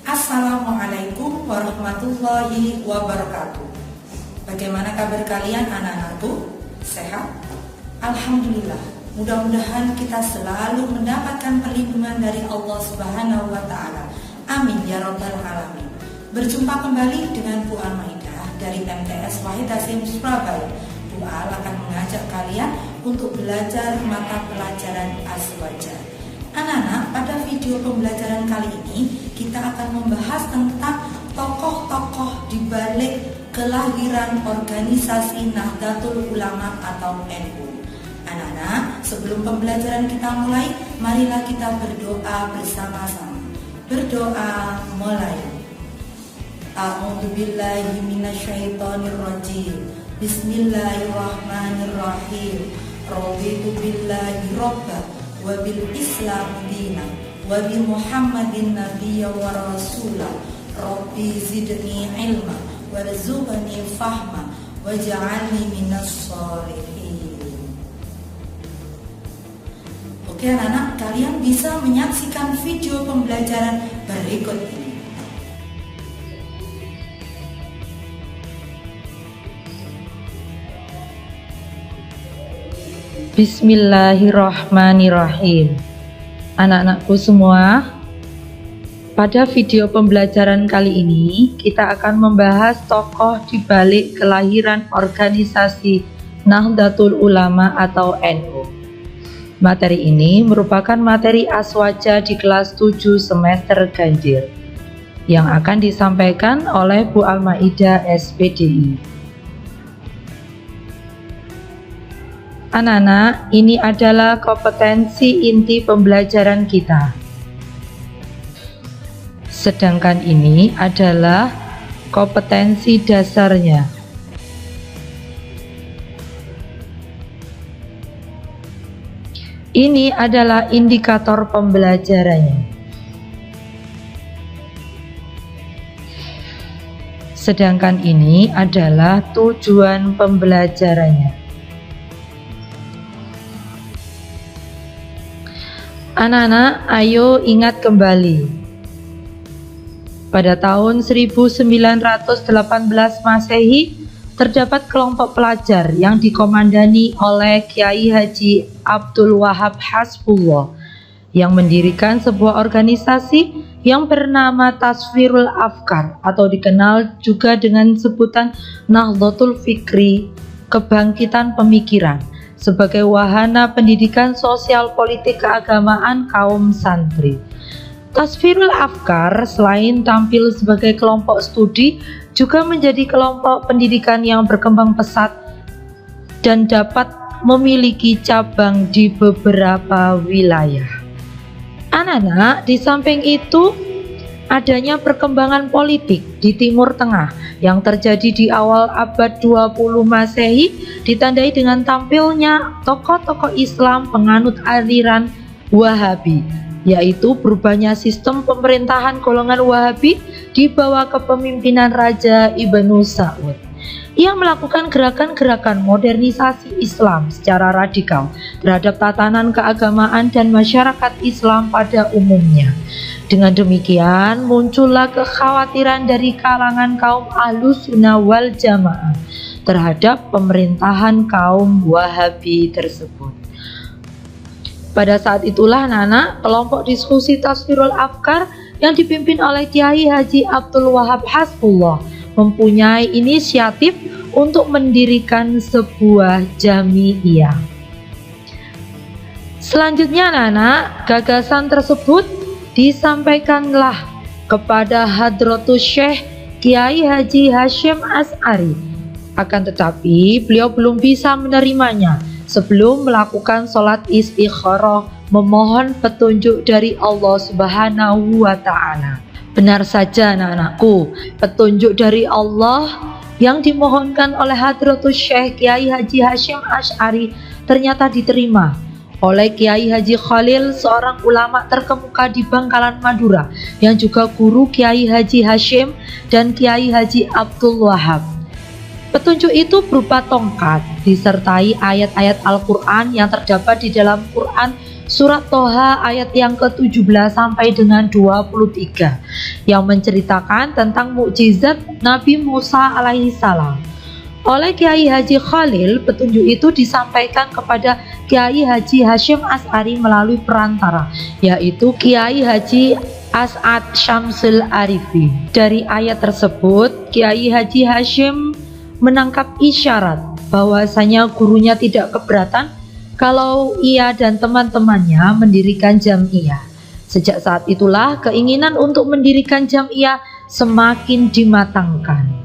Assalamualaikum warahmatullahi wabarakatuh. Bagaimana kabar kalian anak-anakku? Sehat? Alhamdulillah. Mudah-mudahan kita selalu mendapatkan perlindungan dari Allah Subhanahu wa taala. Amin ya rabbal alamin. Berjumpa kembali dengan Bu Al-Maidah dari MTS Wahid Hasim Surabaya. Bu Al akan mengajak kalian untuk belajar mata pelajaran Azwajah. Anak-anak, pada video pembelajaran kali ini kita akan membahas tentang tokoh-tokoh di balik kelahiran organisasi Nahdlatul Ulama atau NU. Anak-anak, sebelum pembelajaran kita mulai, marilah kita berdoa bersama-sama. Berdoa mulai. A'udzubillahi minasyaitonirrajim. Bismillahirrahmanirrahim. Raditu billahi robba wa bil islam dina wa bi muhammadin nabiyya wa rasula. Rabbi zidni ilma warzuqni fahma waj'alni minas sholihin. Oke anak-anak, kalian bisa menyaksikan video pembelajaran berikut ini. Bismillahirrahmanirrahim. Anak-anakku semua, pada video pembelajaran kali ini kita akan membahas tokoh di balik kelahiran organisasi Nahdlatul Ulama atau NU. Materi ini merupakan materi Azwajah di kelas 7 semester ganjil yang akan disampaikan oleh Bu Al-Maidah SPDI. Anak-anak, ini adalah kompetensi inti pembelajaran kita. Sedangkan ini adalah kompetensi dasarnya. Ini adalah indikator pembelajarannya. Sedangkan ini adalah tujuan pembelajarannya. Anak-anak, ayo ingat kembali. Pada tahun 1918 Masehi, terdapat kelompok pelajar yang dikomandani oleh Kiai Haji Abdul Wahab Hasbullah yang mendirikan sebuah organisasi yang bernama Tasfirul Afkar atau dikenal juga dengan sebutan Nahdlatul Fikri, kebangkitan pemikiran, sebagai wahana pendidikan sosial politik keagamaan kaum santri. Tasfirul Afkar selain tampil sebagai kelompok studi, juga menjadi kelompok pendidikan yang berkembang pesat dan dapat memiliki cabang di beberapa wilayah. Anak-anak, di samping itu adanya perkembangan politik di Timur Tengah yang terjadi di awal abad 20 Masehi ditandai dengan tampilnya tokoh-tokoh Islam penganut aliran Wahabi, yaitu berubahnya sistem pemerintahan golongan Wahabi di bawah kepemimpinan Raja Ibnu Saud. Ia melakukan gerakan-gerakan modernisasi Islam secara radikal terhadap tatanan keagamaan dan masyarakat Islam pada umumnya. Dengan demikian, muncullah kekhawatiran dari kalangan kaum Ahlussunnah wal Jamaah terhadap pemerintahan kaum Wahabi tersebut. Pada saat itulah anak-anak, kelompok diskusi Tasfirul Afkar yang dipimpin oleh Kiai Haji Abdul Wahab Hasbullah mempunyai inisiatif untuk mendirikan sebuah jami'iyah. Selanjutnya anak-anak, gagasan tersebut disampaikanlah kepada Hadratus Syekh Kiai Haji Hasyim As'ari. Akan tetapi beliau belum bisa menerimanya sebelum melakukan sholat istikharah memohon petunjuk dari Allah Subhanahu wa ta'ala. Benar saja anak-anakku, petunjuk dari Allah yang dimohonkan oleh Hadratus Syekh Kiai Haji Hasyim Asy'ari ternyata diterima oleh Kiai Haji Khalil, seorang ulama terkemuka di Bangkalan Madura yang juga guru Kiai Haji Hasyim dan Kiai Haji Abdul Wahab. Petunjuk itu berupa tongkat disertai ayat-ayat Al-Quran yang terdapat di dalam Quran Surat Toha ayat yang ke-17 sampai dengan 23 yang menceritakan tentang mukjizat Nabi Musa alaihi salam. Oleh Kiai Haji Khalil, petunjuk itu disampaikan kepada Kiai Haji Hasyim Asy'ari melalui perantara, yaitu Kiai Haji As'ad Syamsul Arifi. Dari ayat tersebut, Kiai Haji Hasyim menangkap isyarat bahwasanya gurunya tidak keberatan kalau ia dan teman-temannya mendirikan jamiah. Sejak saat itulah keinginan untuk mendirikan jamiah semakin dimatangkan.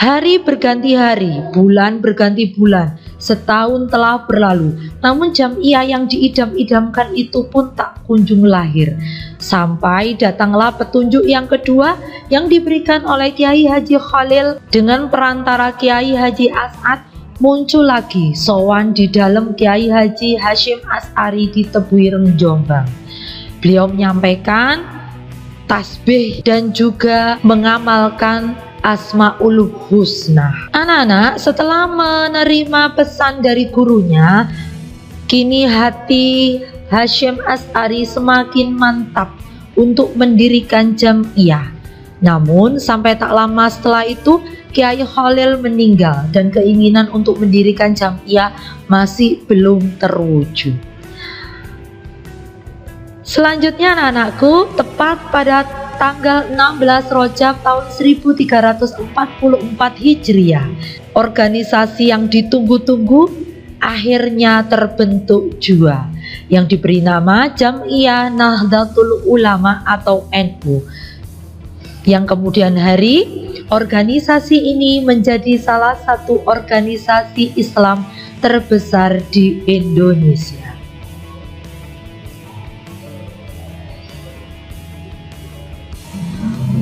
Hari berganti hari, bulan berganti bulan, setahun telah berlalu, namun jamiah yang diidam-idamkan itu pun tak kunjung lahir. Sampai datanglah petunjuk yang kedua yang diberikan oleh Kiai Haji Khalil dengan perantara Kiai Haji As'ad. Muncul lagi sowan di dalam Kiai Haji Hasyim Asy'ari di Tebuireng, Jombang. Beliau menyampaikan tasbih dan juga mengamalkan Asmaul Husna. Anak-anak, setelah menerima pesan dari gurunya, kini hati Hasyim Asy'ari semakin mantap untuk mendirikan jamiah. Namun sampai tak lama setelah itu Kiai Khalil meninggal dan keinginan untuk mendirikan jamiah masih belum terwujud. Selanjutnya anak-anakku, tepat pada tanggal 16 Rajab tahun 1344 Hijriah, organisasi yang ditunggu-tunggu akhirnya terbentuk jua yang diberi nama Jam'iyah Nahdlatul Ulama atau NU. Yang kemudian hari organisasi ini menjadi salah satu organisasi Islam terbesar di Indonesia.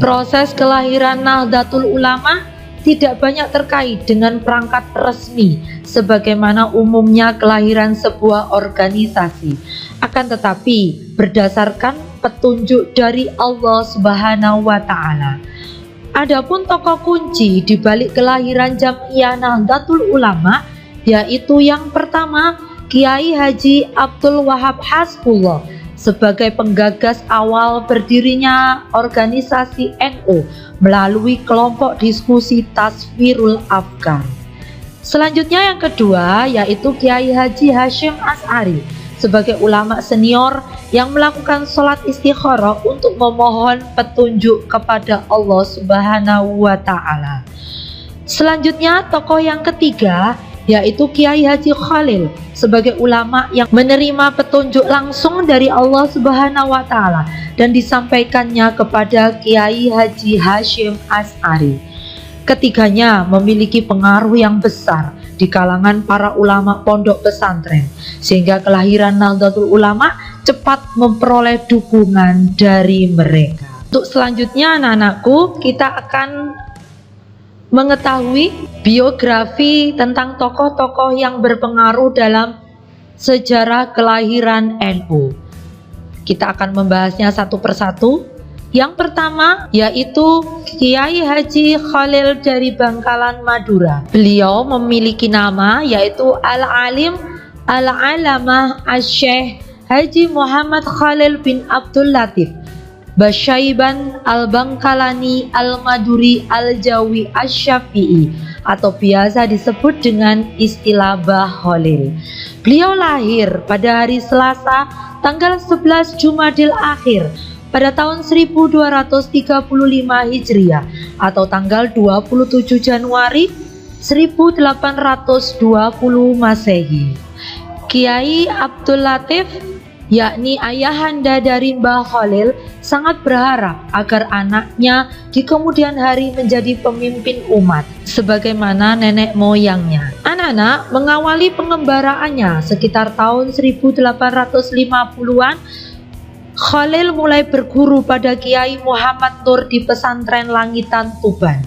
Proses kelahiran Nahdlatul Ulama tidak banyak terkait dengan perangkat resmi sebagaimana umumnya kelahiran sebuah organisasi, akan tetapi berdasarkan petunjuk dari Allah Subhanahu wa Ta'ala. Adapun tokoh kunci di balik kelahiran Jam'iyah Nahdlatul Ulama yaitu yang pertama Kiai Haji Abdul Wahab Hasbullah sebagai penggagas awal berdirinya organisasi NU melalui kelompok diskusi Tasfirul Afkar. Selanjutnya yang kedua yaitu Kiai Haji Hasyim Asy'ari sebagai ulama senior yang melakukan sholat istikharah untuk memohon petunjuk kepada Allah Subhanahu wa Ta'ala. Selanjutnya tokoh yang ketiga yaitu Kiai Haji Khalil sebagai ulama yang menerima petunjuk langsung dari Allah Subhanahu wa Ta'ala dan disampaikannya kepada Kiai Haji Hasyim Asy'ari. Ketiganya memiliki pengaruh yang besar di kalangan para ulama pondok pesantren sehingga kelahiran Nahdlatul Ulama cepat memperoleh dukungan dari mereka. Untuk selanjutnya anak-anakku, kita akan mengetahui biografi tentang tokoh-tokoh yang berpengaruh dalam sejarah kelahiran NU. Kita akan membahasnya satu persatu. Yang pertama yaitu Kiai Haji Khalil dari Bangkalan Madura. Beliau memiliki nama yaitu Al-Alim Al-Alamah Asy-Syaikh Haji Muhammad Khalil bin Abdul Latif Basyaiban Al-Bangkalani Al-Maduri Al-Jawi Asy-Syafi'i atau biasa disebut dengan istilah Bah Khalil. Beliau lahir pada hari Selasa tanggal 11 Jumadil Akhir pada tahun 1235 Hijriah atau tanggal 27 Januari 1820 Masehi. Kiai Abdul Latif yakni ayahanda dari Mbah Khalil sangat berharap agar anaknya di kemudian hari menjadi pemimpin umat sebagaimana nenek moyangnya. Anak-anak mengawali pengembaraannya sekitar tahun 1850-an. Khalil mulai berguru pada Kiai Muhammad Nur di pesantren Langitan Tuban.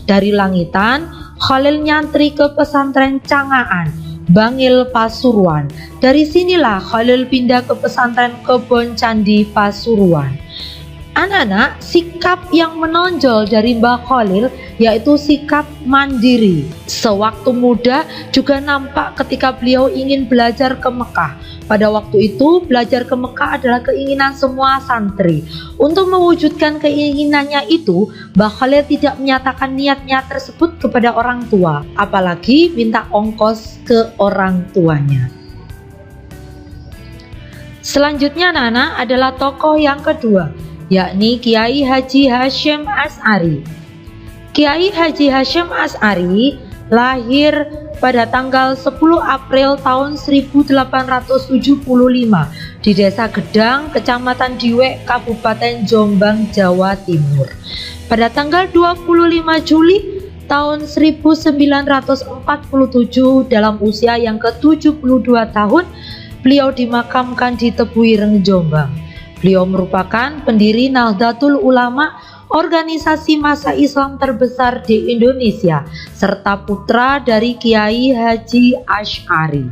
Dari Langitan, Khalil nyantri ke pesantren Cangaan, Bangil, Pasuruan. Dari sinilah Khalil pindah ke pesantren Kebon Candi, Pasuruan. Anak-anak, sikap yang menonjol dari Mbah Khalil yaitu sikap mandiri. Sewaktu muda juga nampak ketika beliau ingin belajar ke Mekah. Pada waktu itu belajar ke Mekah adalah keinginan semua santri. Untuk mewujudkan keinginannya itu, Mbah Khalil tidak menyatakan niatnya tersebut kepada orang tua, apalagi minta ongkos ke orang tuanya. Selanjutnya anak-anak adalah tokoh yang kedua, yakni Kiai Haji Hasyim Asy'ari. Kiai Haji Hasyim Asy'ari lahir pada tanggal 10 April tahun 1875 di Desa Gedang, Kecamatan Diwek, Kabupaten Jombang, Jawa Timur. Pada tanggal 25 Juli tahun 1947 dalam usia yang ke-72 tahun, beliau dimakamkan di Tebuireng, Jombang. Beliau merupakan pendiri Nahdlatul Ulama, organisasi massa Islam terbesar di Indonesia, serta putra dari Kiai Haji Asy'ari.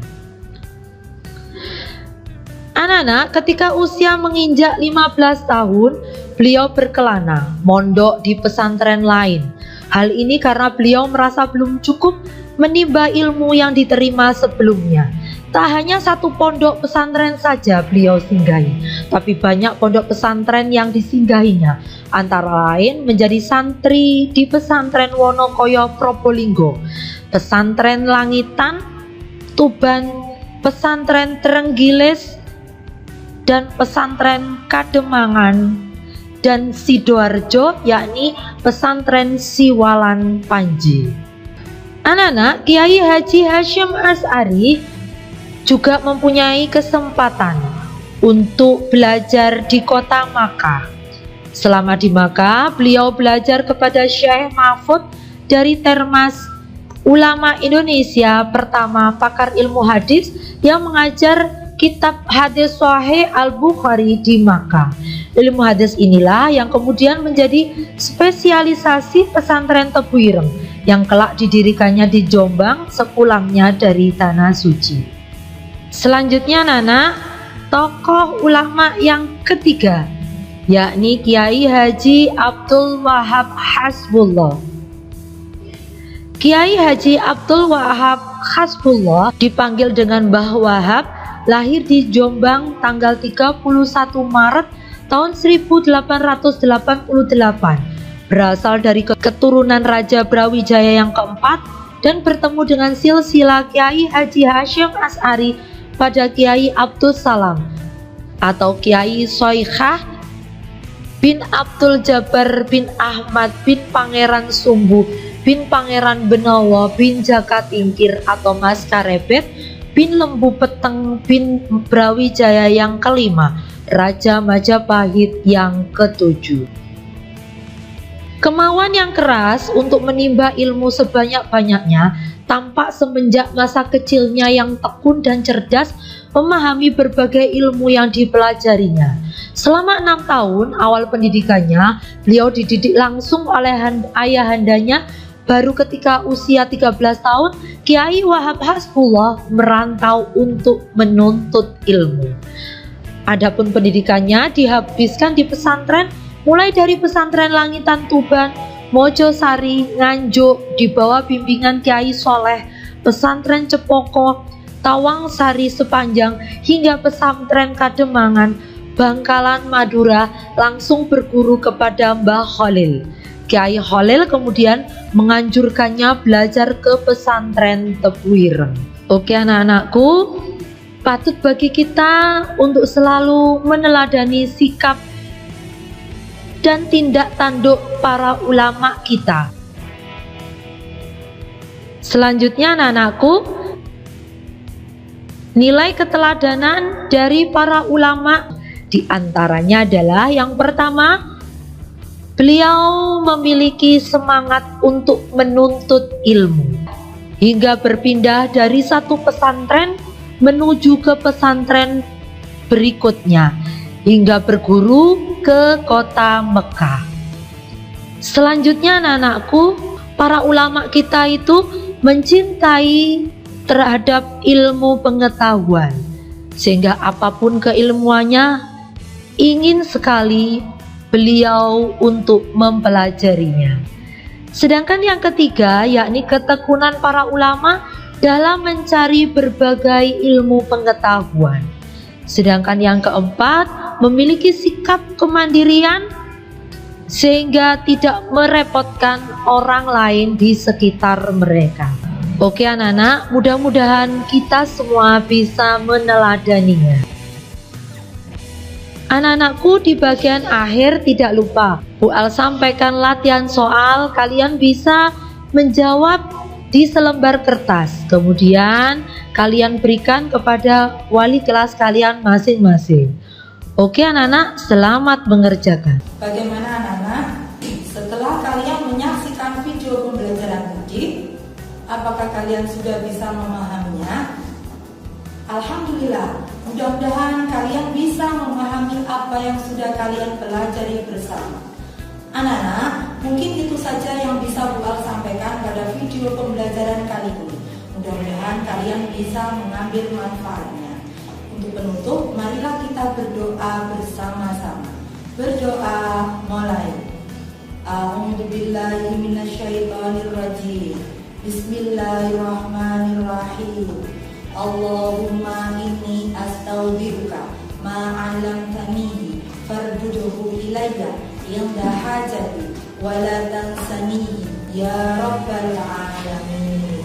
Anak-anak, ketika usia menginjak 15 tahun, beliau berkelana, mondok di pesantren lain. Hal ini karena beliau merasa belum cukup menimba ilmu yang diterima sebelumnya. Tak hanya satu pondok pesantren saja beliau singgahi, tapi banyak pondok pesantren yang disinggahinya, antara lain menjadi santri di pesantren Wonokoyo Probolinggo, pesantren Langitan Tuban, pesantren Trenggilis, dan pesantren Kademangan dan Sidoarjo, yakni pesantren Siwalan Panji. Anak-anak, Kiai Haji Hasyim Asy'ari juga mempunyai kesempatan untuk belajar di kota Makkah. Selama di Makkah, beliau belajar kepada Syekh Mahfud dari Termas, ulama Indonesia pertama pakar ilmu hadis yang mengajar kitab hadis Sahih Al-Bukhari di Makkah. Ilmu hadis inilah yang kemudian menjadi spesialisasi pesantren Tebuireng yang kelak didirikannya di Jombang sepulangnya dari Tanah Suci. Selanjutnya anak-anak, tokoh ulama yang ketiga, yakni Kiai Haji Abdul Wahab Hasbullah. Kiai Haji Abdul Wahab Hasbullah dipanggil dengan Mbah Wahab, lahir di Jombang tanggal 31 Maret tahun 1888. Berasal dari keturunan Raja Brawijaya yang keempat dan bertemu dengan silsilah Kiai Haji Hasyim Asy'ari pada Kiai Abdus Salam atau Kiai Soikhah bin Abdul Jabbar bin Ahmad bin Pangeran Sumbu bin Pangeran Benowo bin Jaka Tingkir atau Mas Karebet bin Lembu Peteng bin Brawijaya yang kelima, Raja Majapahit yang ketujuh. Kemauan yang keras untuk menimba ilmu sebanyak-banyaknya tampak semenjak masa kecilnya yang tekun dan cerdas memahami berbagai ilmu yang dipelajarinya. Selama 6 tahun awal pendidikannya, beliau dididik langsung oleh ayahandanya. Baru ketika usia 13 tahun, Kiai Wahab Hasbullah merantau untuk menuntut ilmu. Adapun pendidikannya dihabiskan di pesantren, mulai dari pesantren Langitan Tuban, Mojosari, Nganjuk di bawah bimbingan Kiai Soleh, pesantren Cepoko, Tawang Sari Sepanjang, hingga pesantren Kademangan, Bangkalan, Madura, langsung berguru kepada Mbah Khalil. Kiai Khalil kemudian menganjurkannya belajar ke pesantren Tebuireng. Oke anak-anakku, patut bagi kita untuk selalu meneladani sikap dan tindak tanduk para ulama kita. Selanjutnya anak-anakku, nilai keteladanan dari para ulama diantaranya adalah yang pertama, beliau memiliki semangat untuk menuntut ilmu hingga berpindah dari satu pesantren menuju ke pesantren berikutnya. hingga berguru ke kota Mekah. Selanjutnya anak-anakku, para ulama kita itu mencintai terhadap ilmu pengetahuan, sehingga apapun keilmuannya ingin sekali beliau untuk mempelajarinya. Sedangkan yang ketiga yakni ketekunan para ulama dalam mencari berbagai ilmu pengetahuan. Sedangkan yang keempat memiliki sikap kemandirian sehingga tidak merepotkan orang lain di sekitar mereka. Oke anak-anak, mudah-mudahan kita semua bisa meneladaninya. Anak-anakku, di bagian akhir tidak lupa Bu Al sampaikan latihan soal, kalian bisa menjawab di selembar kertas. Kemudian kalian berikan kepada wali kelas kalian masing-masing. Oke anak-anak, selamat mengerjakan. Bagaimana anak-anak? Setelah kalian menyaksikan video pembelajaran tadi, apakah kalian sudah bisa memahaminya? Alhamdulillah, mudah-mudahan kalian bisa memahami apa yang sudah kalian pelajari bersama. Anak-anak, mungkin itu saja yang bisa Bu Al sampaikan pada video pembelajaran kali ini. Mudah-mudahan kalian bisa mengambil manfaatnya. Untuk penutup, marilah kita berdoa bersama-sama. Berdoa mulai. A'udzubillahi minasyaitonirrajim. Bismillahirrahmanirrahim. Allahumma inni astaudiruka ma'alamtanihi fardudhu ilayya inda hajati wala tansanihi ya rabbal alamin.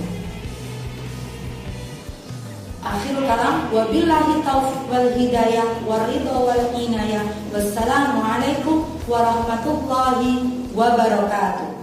Akhirul kalam, wabillahi taufiq wal hidayah waridho wal inayah. Wassalamualaikum warahmatullahi wabarakatuh.